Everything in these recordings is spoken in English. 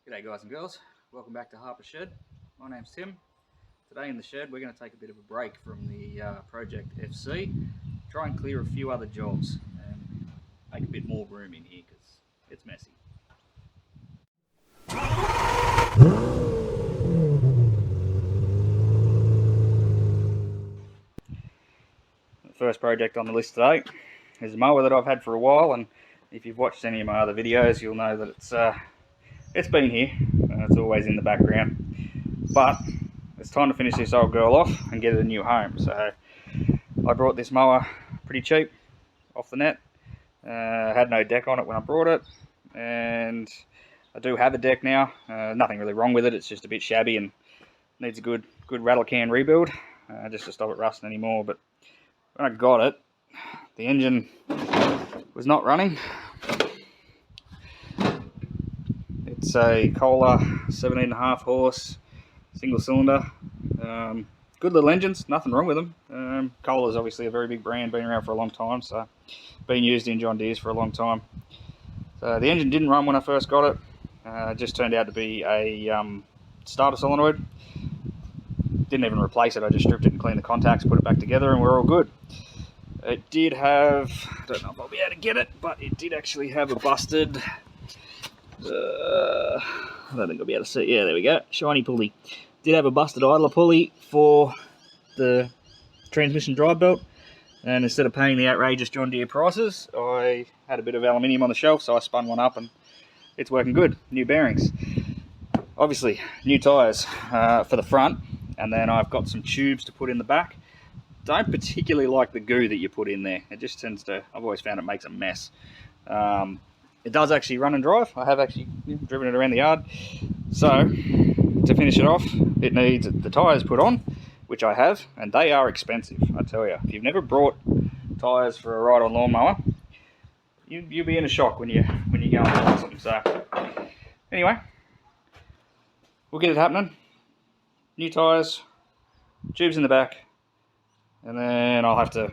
G'day guys and girls, welcome back to Harper's Shed. My name's Tim. Today in the shed we're going to take a bit of a break from the Project FC, try and clear a few other jobs and make a bit more room in here because it's messy. The first project on the list today is a mower that I've had for a while, and if you've watched any of my other videos you'll know that it's been here, it's always in the background, but it's time to finish this old girl off and get it a new home. So I brought this mower pretty cheap off the net. Had no deck on it when I brought it, and I do have a deck now. Nothing really wrong with it, it's just a bit shabby and needs a good rattle can rebuild just to stop it rusting anymore. But when I got it, the engine was not running. It's a Kohler 17.5 horse single cylinder. Good little engines, nothing wrong with them. Kohler's obviously a very big brand, been around for a long time, so been used in John Deere's for a long time. So the engine didn't run when I first got it. It just turned out to be a starter solenoid. Didn't even replace it, I just stripped it and cleaned the contacts, put it back together, and we're all good. It did have, I don't know if I'll be able to get it, but it did actually have a busted, I don't think I'll be able to see it. Yeah, there we go, shiny pulley. Did have a busted idler pulley for the transmission drive belt, and instead of paying the outrageous John Deere prices, I had a bit of aluminium on the shelf, so I spun one up and it's working good. New bearings, obviously new tyres for the front, and then I've got some tubes to put in the back. Don't particularly like the goo that you put in there. It just tends to, I've always found it makes a mess. It does actually run and drive. I have actually driven it around the yard. So to finish it off, it needs the tyres put on, which I have, and they are expensive, I tell you. If you've never brought tyres for a ride-on lawnmower, you'll be in a shock when you go and buy something. So anyway, we'll get it happening. New tyres, tubes in the back, and then I'll have to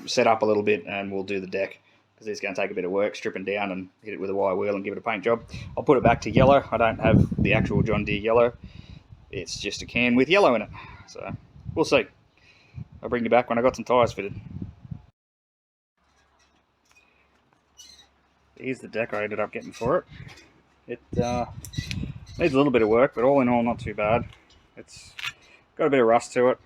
set up a little bit and we'll do the deck, because it's going to take a bit of work stripping down and hit it with a wire wheel and give it a paint job. I'll put it back to yellow. I don't have the actual John Deere yellow. It's just a can with yellow in it. So we'll see. I'll bring you back when I got some tyres fitted. Here's the deck I ended up getting for it. It needs a little bit of work, but all in all not too bad. It's got a bit of rust to it,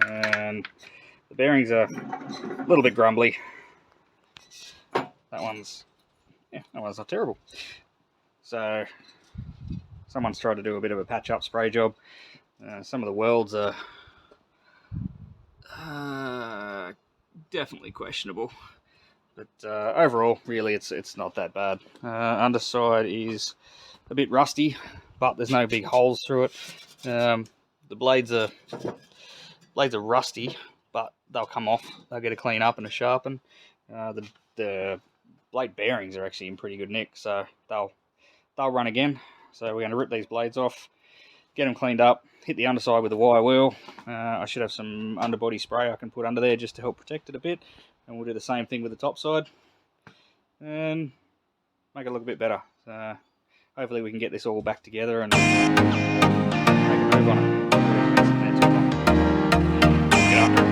and the bearings are a little bit grumbly. That one's not terrible. So someone's tried to do a bit of a patch up spray job. Some of the welds are definitely questionable, but overall really it's not that bad. Underside is a bit rusty, but there's no big holes through it. The blades are rusty, but they'll come off. They'll get a clean up and a sharpen. The blade bearings are actually in pretty good nick, so they'll run again. So we're going to rip these blades off, get them cleaned up, hit the underside with a wire wheel. I should have some underbody spray I can put under there just to help protect it a bit, and we'll do the same thing with the top side and make it look a bit better. So hopefully we can get this all back together and make a move on it. Get up.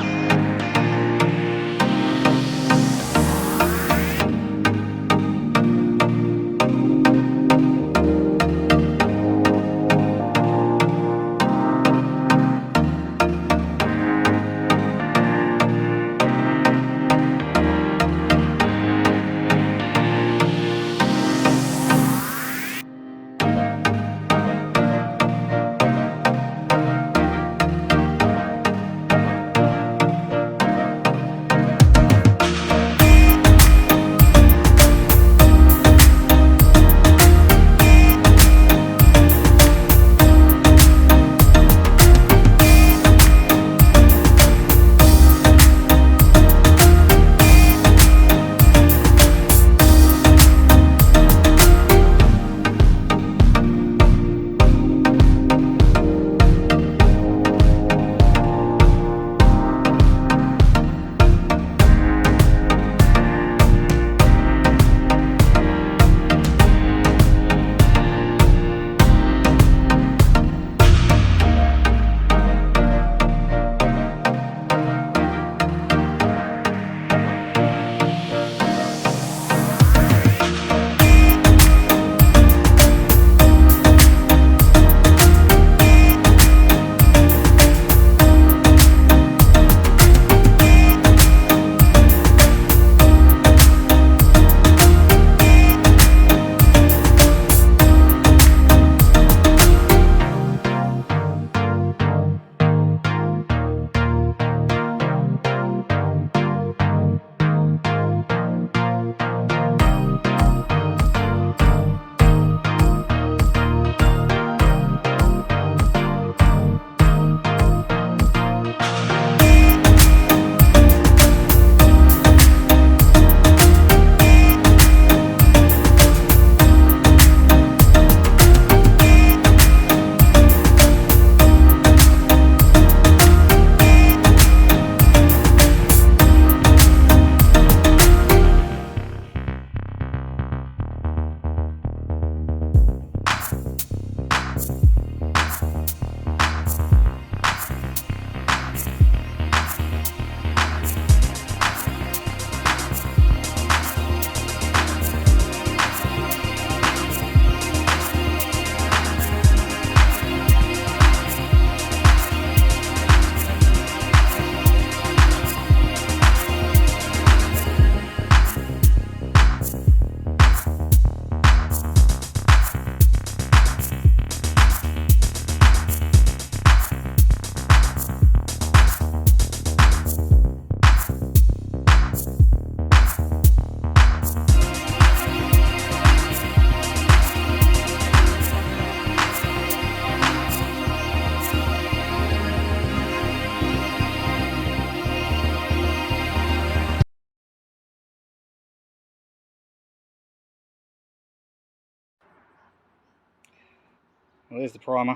Well, there's the primer.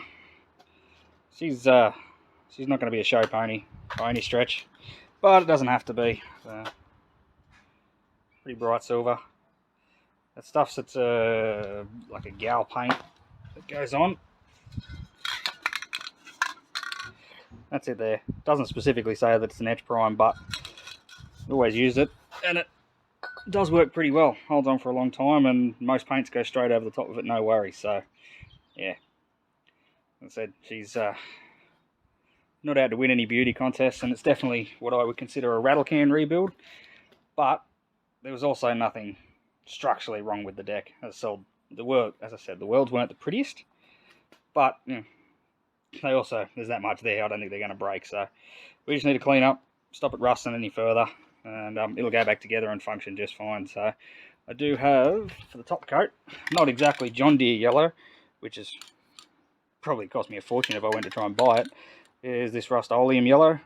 She's not going to be a show pony by any stretch, but it doesn't have to be. Pretty bright silver. That stuff's it's like a gal paint that goes on. That's it there. Doesn't specifically say that it's an etch prime, but I always used it, and it does work pretty well. Holds on for a long time, and most paints go straight over the top of it, no worries. So, yeah. As I said, she's not out to win any beauty contests, and it's definitely what I would consider a rattle can rebuild. But there was also nothing structurally wrong with the deck. As I said, the worlds weren't the prettiest, but you know, they also, there's that much there, I don't think they're going to break. So we just need to clean up, stop it rusting any further, and it'll go back together and function just fine. So I do have, for the top coat, not exactly John Deere yellow, which is probably cost me a fortune if I went to try and buy it, is this Rust-Oleum yellow.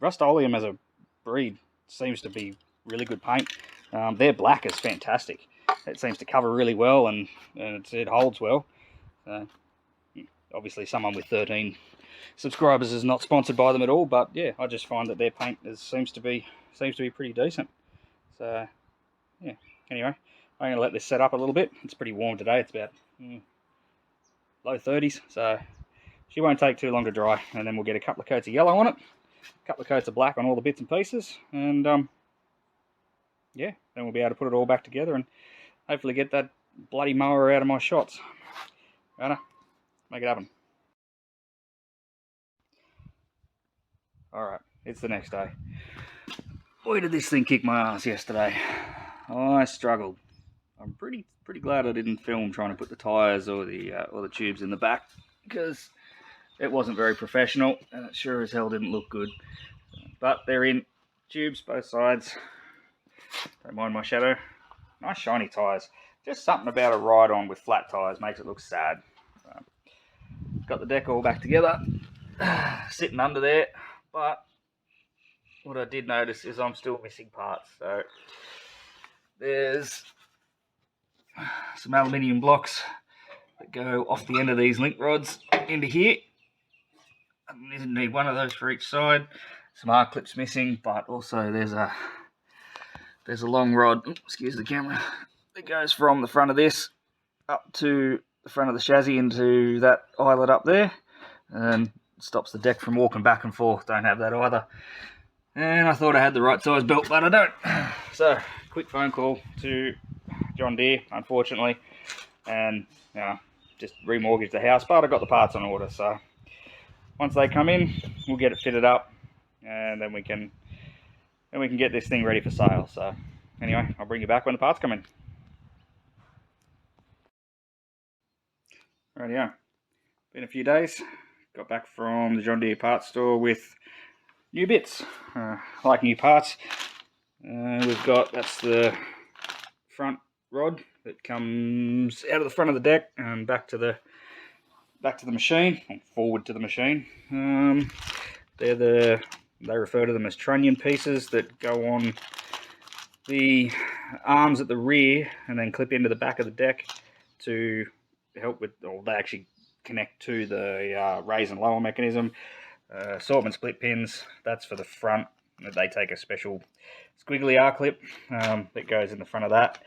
Rust-Oleum as a breed seems to be really good paint. Their black is fantastic. It seems to cover really well, and it holds well. Obviously someone with 13 subscribers is not sponsored by them at all, but yeah, I just find that their paint seems to be pretty decent. So yeah, anyway, I'm going to let this set up a little bit. It's pretty warm today. It's about low 30s, so she won't take too long to dry, and then we'll get a couple of coats of yellow on it, a couple of coats of black on all the bits and pieces, and yeah, then we'll be able to put it all back together and hopefully get that bloody mower out of my shots. Right, make it happen. Alright, it's the next day. Boy, did this thing kick my ass yesterday. I struggled. I'm pretty glad I didn't film trying to put the tyres or the tubes in the back, because it wasn't very professional, and it sure as hell didn't look good. But they're in. Tubes both sides. Don't mind my shadow. Nice shiny tyres. Just something about a ride-on with flat tyres makes it look sad. Got the deck all back together, sitting under there, but what I did notice is I'm still missing parts. So there's some aluminium blocks that go off the end of these link rods into here. I need one of those for each side. Some R clips missing, but also there's a long rod, excuse the camera, that goes from the front of this up to the front of the chassis into that eyelet up there, and stops the deck from walking back and forth. Don't have that either. And I thought I had the right size belt, but I don't. So, quick phone call to John Deere, unfortunately, and just remortgaged the house, but I got the parts on order. So once they come in, we'll get it fitted up, and then we can get this thing ready for sale. So anyway, I'll bring you back when the parts come in. Rightio, been a few days. Got back from the John Deere parts store with new bits. I like new parts. That's the front rod that comes out of the front of the deck and back to the machine, or forward to the machine. They refer to them as trunnion pieces that go on the arms at the rear and then clip into the back of the deck to help with, or they actually connect to the raise and lower mechanism. Assortment split pins, that's for the front. They take a special squiggly R clip that goes in the front of that.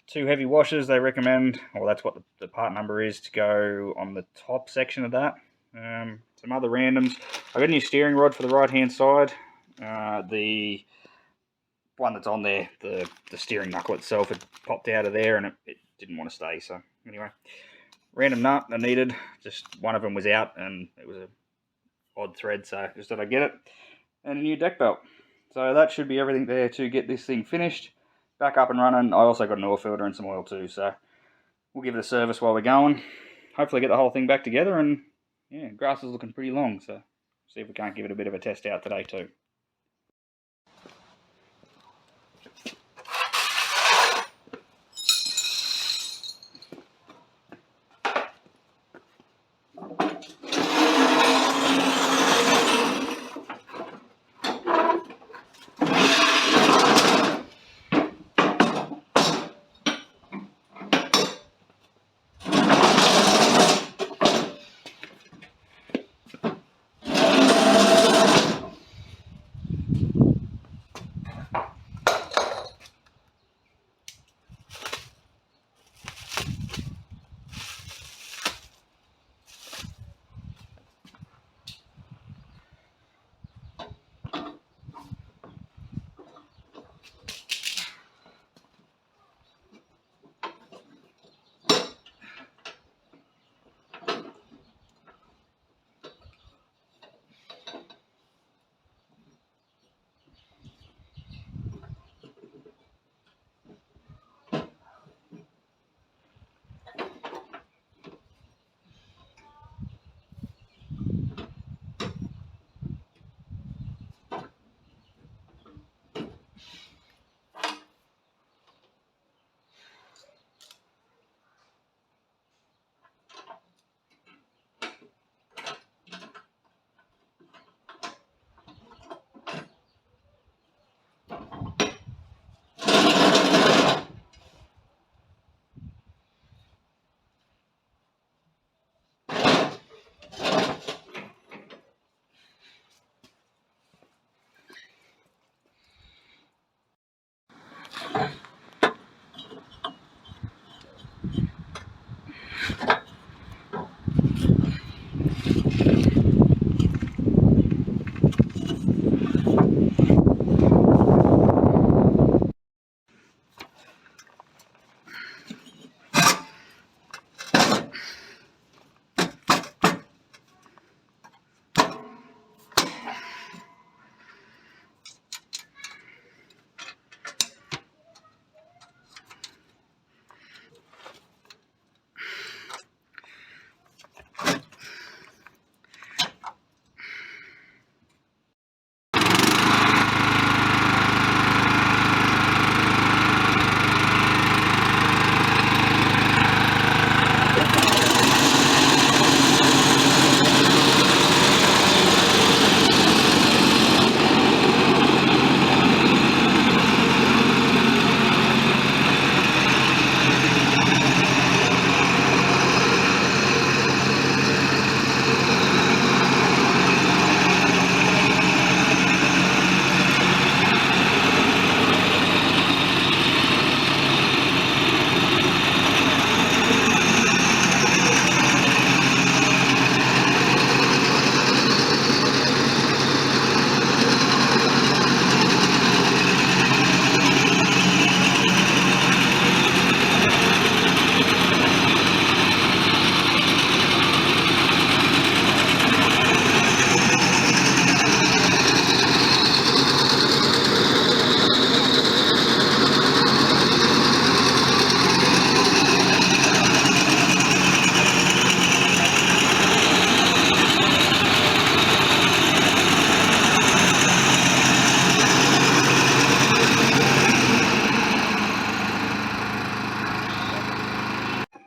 2 heavy washers they recommend, or that's what the part number is, to go on the top section of that. Some other randoms. I got a new steering rod for the right hand side. The one that's on there, the steering knuckle itself had popped out of there and it didn't want to stay. So anyway, random nut I needed. Just one of them was out and it was a odd thread, so just thought I'd get it. And a new deck belt. So that should be everything there to get this thing finished, back up and running. I also got an oil filter and some oil too, so we'll give it a service while we're going. Hopefully get the whole thing back together, and yeah, grass is looking pretty long, so see if we can't give it a bit of a test out today too.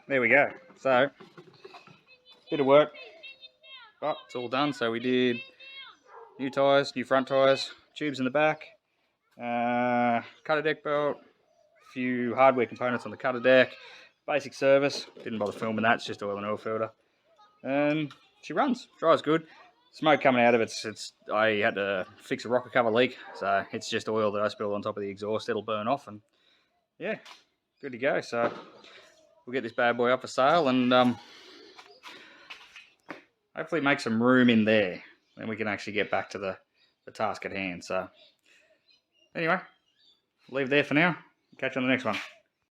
there we go. So, bit of work, but it's all done. So we did new tyres, new front tyres, tubes in the back, cutter deck belt, a few hardware components on the cutter deck, basic service. Didn't bother filming that, it's just oil and oil filter. And she runs, drives good. Smoke coming out of it, I had to fix a rocker cover leak, so it's just oil that I spilled on top of the exhaust. It'll burn off, and yeah, good to go. So we'll get this bad boy up for sale, and hopefully make some room in there. Then we can actually get back to the task at hand. So anyway, leave there for now. Catch you on the next one.